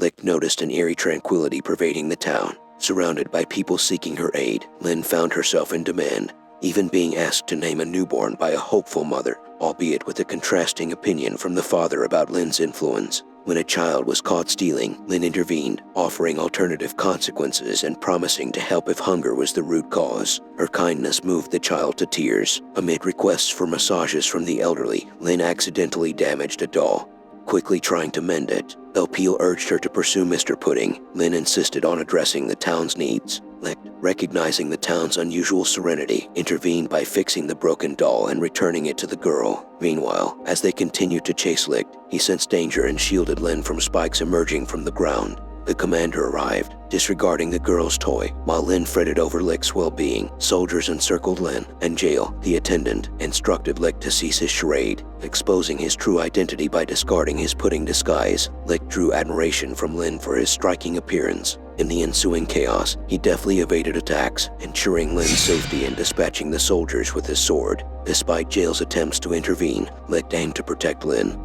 Lick noticed an eerie tranquility pervading the town. Surrounded by people seeking her aid, Lin found herself in demand, even being asked to name a newborn by a hopeful mother, albeit with a contrasting opinion from the father about Lin's influence. When a child was caught stealing, Lin intervened, offering alternative consequences and promising to help if hunger was the root cause. Her kindness moved the child to tears. Amid requests for massages from the elderly, Lin accidentally damaged a doll. Quickly trying to mend it, Peel urged her to pursue Mr. Pudding. Lin insisted on addressing the town's needs. Lick, recognizing the town's unusual serenity, intervened by fixing the broken doll and returning it to the girl. Meanwhile, as they continued to chase Lick, he sensed danger and shielded Lin from spikes emerging from the ground. The commander arrived, disregarding the girl's toy. While Lin fretted over Lick's well-being, soldiers encircled Lin, and Jail, the attendant, instructed Lick to cease his charade, exposing his true identity by discarding his pudding disguise. Lick drew admiration from Lin for his striking appearance. In the ensuing chaos, he deftly evaded attacks, ensuring Lin's safety and dispatching the soldiers with his sword. Despite Jail's attempts to intervene, Lick aimed to protect Lin,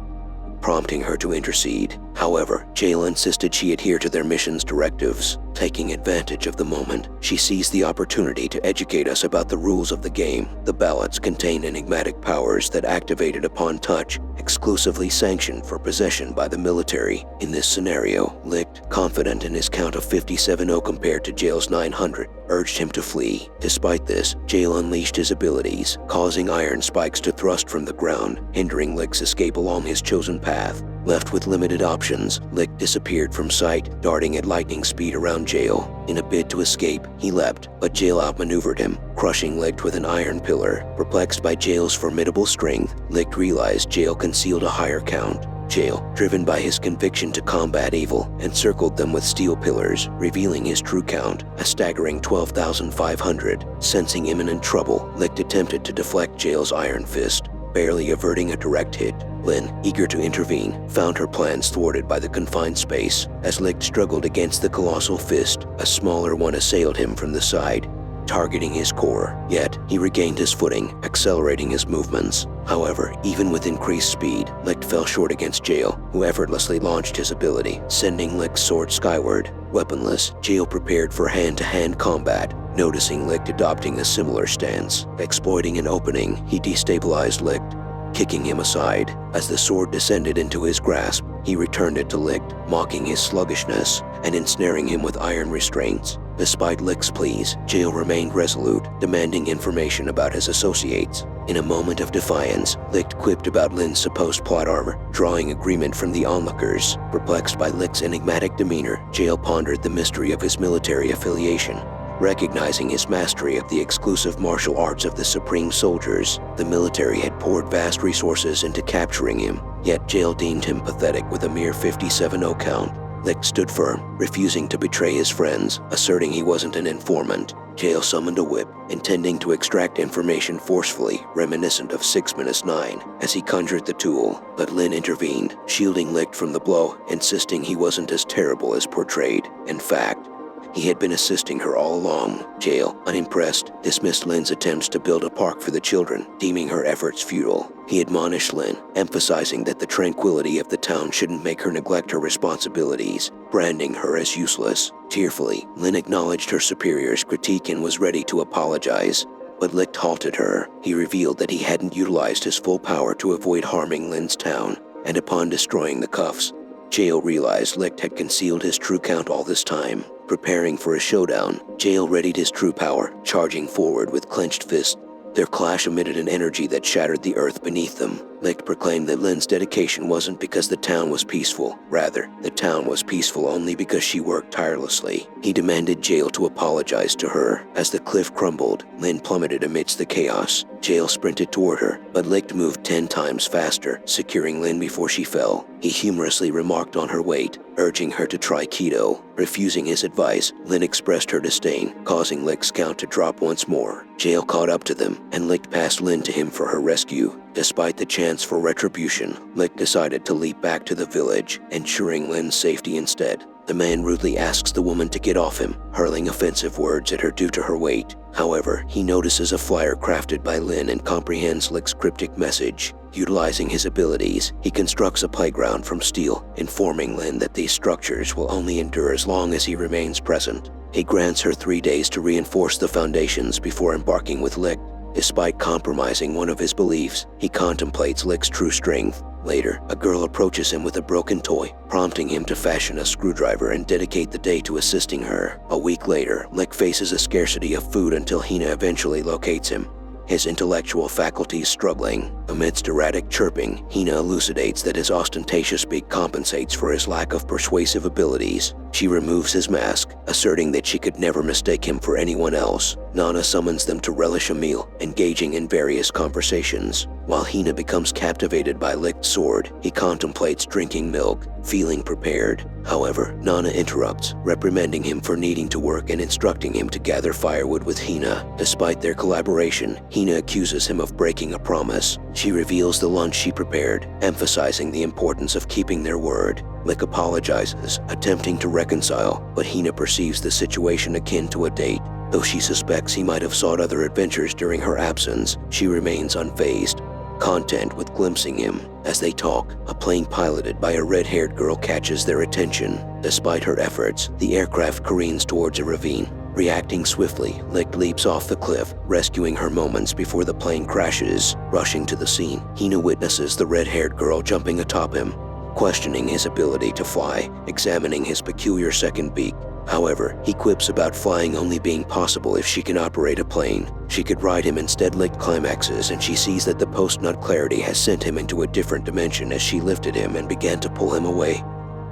prompting her to intercede. However, Jail insisted she adhere to their mission's directives. Taking advantage of the moment, she seized the opportunity to educate us about the rules of the game. The ballots contained enigmatic powers that activated upon touch, exclusively sanctioned for possession by the military. In this scenario, Licht, confident in his count of 57-0 compared to Jail's 900, urged him to flee. Despite this, Jail unleashed his abilities, causing iron spikes to thrust from the ground, hindering Licht's escape along his chosen path. Left with limited options, Lick disappeared from sight, darting at lightning speed around Jail. In a bid to escape, he leapt, but Jail outmaneuvered him, crushing Lick with an iron pillar. Perplexed by Jail's formidable strength, Lick realized Jail concealed a higher count. Jail, driven by his conviction to combat evil, encircled them with steel pillars, revealing his true count, a staggering 12,500. Sensing imminent trouble, Lick attempted to deflect Jail's iron fist, barely averting a direct hit. Lin, eager to intervene, found her plans thwarted by the confined space. As Licht struggled against the colossal fist, a smaller one assailed him from the side, targeting his core. Yet, he regained his footing, accelerating his movements. However, even with increased speed, Licht fell short against Jail, who effortlessly launched his ability, sending Licht's sword skyward. Weaponless, Jail prepared for hand-to-hand combat, noticing Licht adopting a similar stance. Exploiting an opening, he destabilized Licht, kicking him aside. As the sword descended into his grasp, he returned it to Licht, mocking his sluggishness and ensnaring him with iron restraints. Despite Licht's pleas, Jail remained resolute, demanding information about his associates. In a moment of defiance, Licht quipped about Lin's supposed plot armor, drawing agreement from the onlookers. Perplexed by Licht's enigmatic demeanor, Jail pondered the mystery of his military affiliation. Recognizing his mastery of the exclusive martial arts of the Supreme Soldiers, the military had poured vast resources into capturing him, yet Jail deemed him pathetic with a mere 57-0 count. Licht stood firm, refusing to betray his friends, asserting he wasn't an informant. Jail summoned a whip, intending to extract information forcefully, reminiscent of 6-9, as he conjured the tool, but Lin intervened, shielding Licht from the blow, insisting he wasn't as terrible as portrayed. In fact, he had been assisting her all along. Jail, unimpressed, dismissed Lin's attempts to build a park for the children, deeming her efforts futile. He admonished Lin, emphasizing that the tranquility of the town shouldn't make her neglect her responsibilities, branding her as useless. Tearfully, Lin acknowledged her superior's critique and was ready to apologize, but Licht halted her. He revealed that he hadn't utilized his full power to avoid harming Lin's town, and upon destroying the cuffs, Jail realized Licht had concealed his true count all this time. Preparing for a showdown, Jail readied his true power, charging forward with clenched fists. Their clash emitted an energy that shattered the earth beneath them. Licht proclaimed that Lin's dedication wasn't because the town was peaceful. Rather, the town was peaceful only because she worked tirelessly. He demanded Jail to apologize to her. As the cliff crumbled, Lin plummeted amidst the chaos. Jail sprinted toward her, but Licht moved 10 times faster, securing Lin before she fell. He humorously remarked on her weight, urging her to try keto. Refusing his advice, Lin expressed her disdain, causing Licht's count to drop once more. Jail caught up to them, and Licht passed Lin to him for her rescue. Despite the chance for retribution, Lick decided to leap back to the village, ensuring Lin's safety instead. The man rudely asks the woman to get off him, hurling offensive words at her due to her weight. However, he notices a flyer crafted by Lin and comprehends Lick's cryptic message. Utilizing his abilities, he constructs a playground from steel, informing Lin that these structures will only endure as long as he remains present. He grants her 3 days to reinforce the foundations before embarking with Lick. Despite compromising one of his beliefs, he contemplates Lick's true strength. Later, a girl approaches him with a broken toy, prompting him to fashion a screwdriver and dedicate the day to assisting her. A week later, Lick faces a scarcity of food until Hina eventually locates him. His intellectual faculties struggling. Amidst erratic chirping, Hina elucidates that his ostentatious beak compensates for his lack of persuasive abilities. She removes his mask, asserting that she could never mistake him for anyone else. Nana summons them to relish a meal, engaging in various conversations. While Hina becomes captivated by Lick's sword, he contemplates drinking milk, feeling prepared. However, Nana interrupts, reprimanding him for needing to work and instructing him to gather firewood with Hina. Despite their collaboration, Hina accuses him of breaking a promise. She reveals the lunch she prepared, emphasizing the importance of keeping their word. Lick apologizes, attempting to reconcile, but Hina perceives the situation akin to a date. Though she suspects he might have sought other adventures during her absence, she remains unfazed, content with glimpsing him. As they talk, a plane piloted by a red-haired girl catches their attention. Despite her efforts, the aircraft careens towards a ravine. Reacting swiftly, Lick leaps off the cliff, rescuing her moments before the plane crashes. Rushing to the scene, Hina witnesses the red-haired girl jumping atop him, questioning his ability to fly, examining his peculiar second beak. However, he quips about flying only being possible if she can operate a plane. She could ride him instead. Lick climaxes, and she sees that the post-nut clarity has sent him into a different dimension as she lifted him and began to pull him away.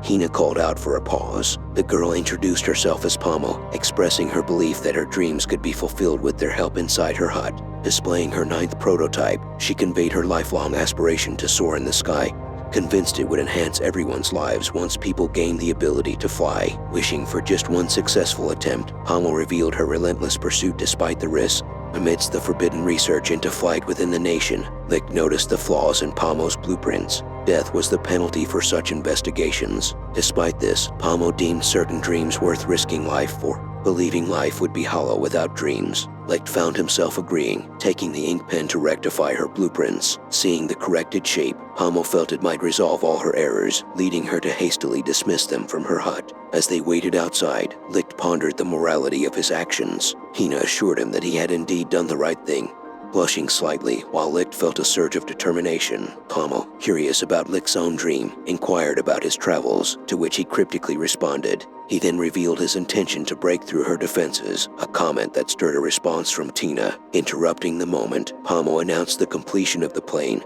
Hina called out for a pause. The girl introduced herself as Pommel, expressing her belief that her dreams could be fulfilled with their help inside her hut. Displaying her 9th prototype, she conveyed her lifelong aspiration to soar in the sky, convinced it would enhance everyone's lives once people gained the ability to fly. Wishing for just one successful attempt, Pommel revealed her relentless pursuit despite the risk. Amidst the forbidden research into flight within the nation, Lick noticed the flaws in Pommel's blueprints. Death was the penalty for such investigations. Despite this, Pommel deemed certain dreams worth risking life for, believing life would be hollow without dreams. Lick found himself agreeing, taking the ink pen to rectify her blueprints. Seeing the corrected shape, Pommel felt it might resolve all her errors, leading her to hastily dismiss them from her hut. As they waited outside, Lick pondered the morality of his actions. Hina assured him that he had indeed done the right thing. Blushing slightly, while Lick felt a surge of determination, Pommel, curious about Lick's own dream, inquired about his travels, to which he cryptically responded. He then revealed his intention to break through her defenses, a comment that stirred a response from Tina. Interrupting the moment, Pommel announced the completion of the plane,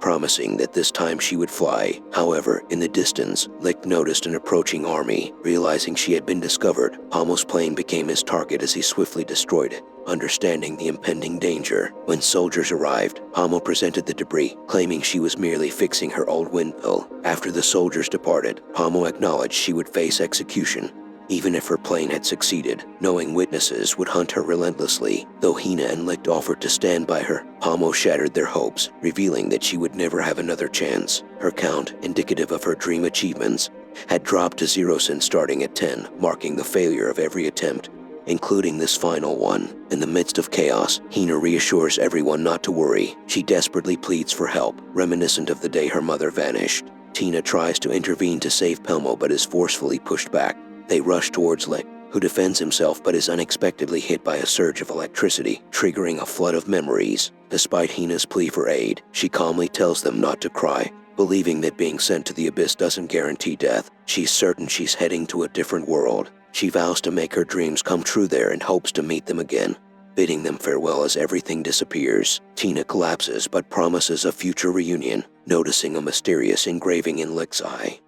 promising that this time she would fly. However, in the distance, Lick noticed an approaching army. Realizing she had been discovered, Pommel's plane became his target as he swiftly destroyed it. Understanding the impending danger, when soldiers arrived, Pommel presented the debris, claiming she was merely fixing her old windmill. After the soldiers departed, Pommel acknowledged she would face execution, even if her plane had succeeded, knowing witnesses would hunt her relentlessly. Though Hina and Lick offered to stand by her, Pommel shattered their hopes, revealing that she would never have another chance. Her count, indicative of her dream achievements, had dropped to 0 since starting at 10, marking the failure of every attempt, including this final one. In the midst of chaos, Hina reassures everyone not to worry. She desperately pleads for help, reminiscent of the day her mother vanished. Tina tries to intervene to save Pommel but is forcefully pushed back. They rush towards Lick, who defends himself but is unexpectedly hit by a surge of electricity, triggering a flood of memories. Despite Hina's plea for aid, she calmly tells them not to cry. Believing that being sent to the abyss doesn't guarantee death, she's certain she's heading to a different world. She vows to make her dreams come true there and hopes to meet them again. Bidding them farewell as everything disappears, Tina collapses but promises a future reunion, noticing a mysterious engraving in Lick's eye.